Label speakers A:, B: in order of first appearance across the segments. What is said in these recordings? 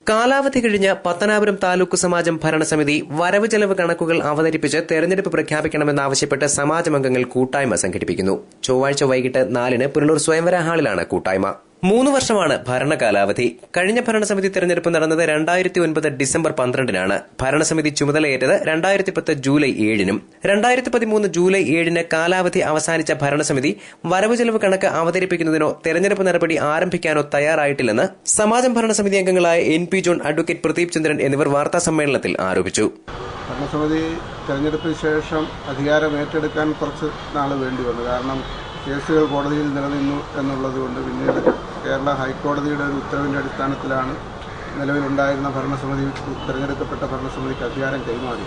A: കാലാവധി കഴിഞ്ഞ പത്തനാപുരം താലൂക്ക് സമാജം ഭരണസമിതി വരവ് ചെലവ് കണക്കുകൾ അവതരിപ്പിച്ച് തെരഞ്ഞെടുപ്പ് പ്രഖ്യാപിക്കണമെന്നാവശ്യപ്പെട്ട് സമാജമംഗങ്ങൾ കൂട്ടായ്മ സംഘടിപ്പിക്കുന്നു. ചൊവ്വാഴ്ച വൈകിട്ട് 4-ന് പുനലൂർ സ്വയംവര ഹാളിലാണ് കൂട്ടായ്മ. 3 വർഷമാണ് ഭരണകാലാവധി. കഴിഞ്ഞ ഭരണസമിതി തെരഞ്ഞെടുപ്പ് നടന്നത് 2009 ഡിസംബർ 12-നാണ്. ഭരണസമിതി ചുമതലയേറ്റത് 2010 ജൂലൈ 7-നും. 2013 ജൂലൈ 7-ന് കാലാവധി അവസാനിച്ച ഭരണസമിതി വരവ് ചെലവ് കണക്ക് അവതരിപ്പിക്കുന്നതിനോ തെരഞ്ഞെടുപ്പ് നടപടി ആരംഭിക്കാനോ തയ്യാറായിട്ടില്ലെന്ന് സമാജം ഭരണസമിതി അംഗങ്ങളായ NP ജോൺ, അഡ്വക്കേറ്റ് പ്രദീപ് ചന്ദ്രൻ എന്നിവർ വാർത്താസമ്മേളനത്തിൽ ആരോപിച്ചു.
B: ഭരണസമിതി തെരഞ്ഞെടുപ്പിന് ശേഷം അധികാരം ഏറ്റെടുക്കാൻ കുറച്ച് നാൾ വേണ്ടി വന്നു. കാരണം കേസുകൾ കോടതിയിൽ നിലനിന്നു എന്നുള്ളതുകൊണ്ട് പിന്നീട് കേരള ഹൈക്കോടതിയുടെ ഒരു ഉത്തരവിൻ്റെ അടിസ്ഥാനത്തിലാണ് നിലവിലുണ്ടായിരുന്ന ഭരണസമിതി, തിരഞ്ഞെടുക്കപ്പെട്ട ഭരണസമിതിക്ക് അധികാരം കൈമാറി.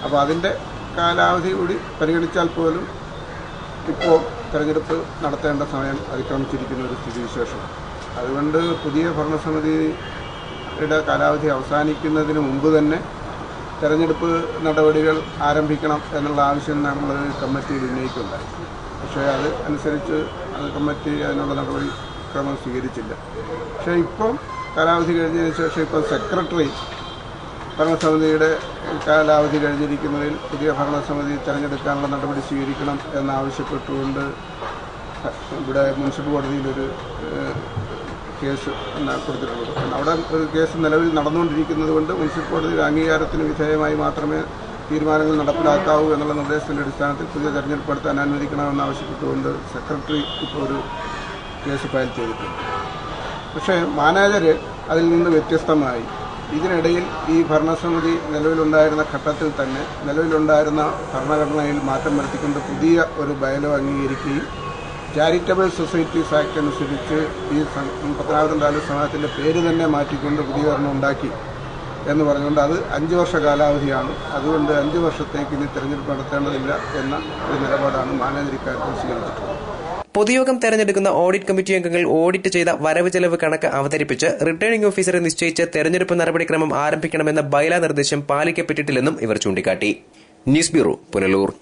B: അപ്പോൾ അതിൻ്റെ കാലാവധി കൂടി പരിഗണിച്ചാൽ പോലും ഇപ്പോൾ തെരഞ്ഞെടുപ്പ് നടത്തേണ്ട സമയം അതിക്രമിച്ചിരിക്കുന്ന ഒരു സ്ഥിതിവിശേഷമാണ്. അതുകൊണ്ട് പുതിയ ഭരണസമിതിയുടെ കാലാവധി അവസാനിക്കുന്നതിന് മുമ്പ് തന്നെ തെരഞ്ഞെടുപ്പ് നടപടികൾ ആരംഭിക്കണം എന്നുള്ള ആവശ്യം നമ്മൾ കമ്മിറ്റിയിൽ ഉന്നയിക്കുകയുണ്ടായി. പക്ഷേ അത് അനുസരിച്ച് കമ്മിറ്റി അതിനുള്ള നടപടിക്രമം സ്വീകരിച്ചില്ല. പക്ഷേ ഇപ്പം കാലാവധി കഴിഞ്ഞതിന് ശേഷം ഇപ്പം സെക്രട്ടറി ഭരണസമിതിയുടെ കാലാവധി കഴിഞ്ഞിരിക്കുന്നതിൽ പുതിയ ഭരണസമിതി തിരഞ്ഞെടുക്കാനുള്ള നടപടി സ്വീകരിക്കണം എന്നാവശ്യപ്പെട്ടുകൊണ്ട് ഇവിടെ മുനിസിപ്പൽ കോടതിയിലൊരു കേസ് കൊടുത്തിട്ടുള്ളത്. അവിടെ ഒരു കേസ് നിലവിൽ നടന്നുകൊണ്ടിരിക്കുന്നത് കൊണ്ട് മുനിസിപ്പൽ കോടതിയുടെ അംഗീകാരത്തിന് വിധേയമായി മാത്രമേ തീരുമാനങ്ങൾ നടപ്പിലാക്കാവൂ എന്നുള്ള നിർദ്ദേശത്തിൻ്റെ അടിസ്ഥാനത്തിൽ പുതിയ തെരഞ്ഞെടുപ്പ് നടത്താൻ അനുവദിക്കണമെന്നാവശ്യപ്പെട്ടുകൊണ്ട് സെക്രട്ടറി ഇപ്പോൾ ഒരു കേസ് ഫയൽ ചെയ്തിട്ടുണ്ട്. പക്ഷേ മാനേജർ അതിൽ നിന്ന് വ്യത്യസ്തമായി ഇതിനിടയിൽ ഈ ഭരണസമിതി നിലവിലുണ്ടായിരുന്ന ഘട്ടത്തിൽ തന്നെ നിലവിലുണ്ടായിരുന്ന ഭരണഘടനയിൽ മാറ്റം വരുത്തിക്കൊണ്ട് പുതിയ ഒരു ബയലോ അംഗീകരിക്കുകയും ചാരിറ്റബിൾ സൊസൈറ്റീസ് ആക്ട് അനുസരിച്ച് ഈ പത്തനാപുരം താലൂക്ക് സമാജത്തിൻ്റെ പേര് തന്നെ മാറ്റിക്കൊണ്ട് പുതിയ ഭരണം ഉണ്ടാക്കി എന്ന് പറഞ്ഞുകൊണ്ട് അത് 5 വർഷ കാലാവധിയാണ്. അതുകൊണ്ട് 5 വർഷത്തേക്ക് ഇനി തെരഞ്ഞെടുപ്പ് നടത്തേണ്ടതില്ല എന്ന ഒരു നിലപാടാണ് മാനേജർ ഇക്കാര്യത്തിൽ സ്വീകരിച്ചിട്ടുള്ളത്.
A: പൊതുയോഗം തെരഞ്ഞെടുക്കുന്ന ഓഡിറ്റ് കമ്മിറ്റി അംഗങ്ങൾ ഓഡിറ്റ് ചെയ്ത വരവ് ചെലവ് കണക്ക് അവതരിപ്പിച്ച് റിട്ടേണിംഗ് ഓഫീസറെ നിശ്ചയിച്ച് തെരഞ്ഞെടുപ്പ് നടപടിക്രമം ആരംഭിക്കണമെന്ന ബൈലാ നിർദ്ദേശം പാലിക്കപ്പെട്ടിട്ടില്ലെന്നും ഇവർ ചൂണ്ടിക്കാട്ടി. News bureau, Punalur.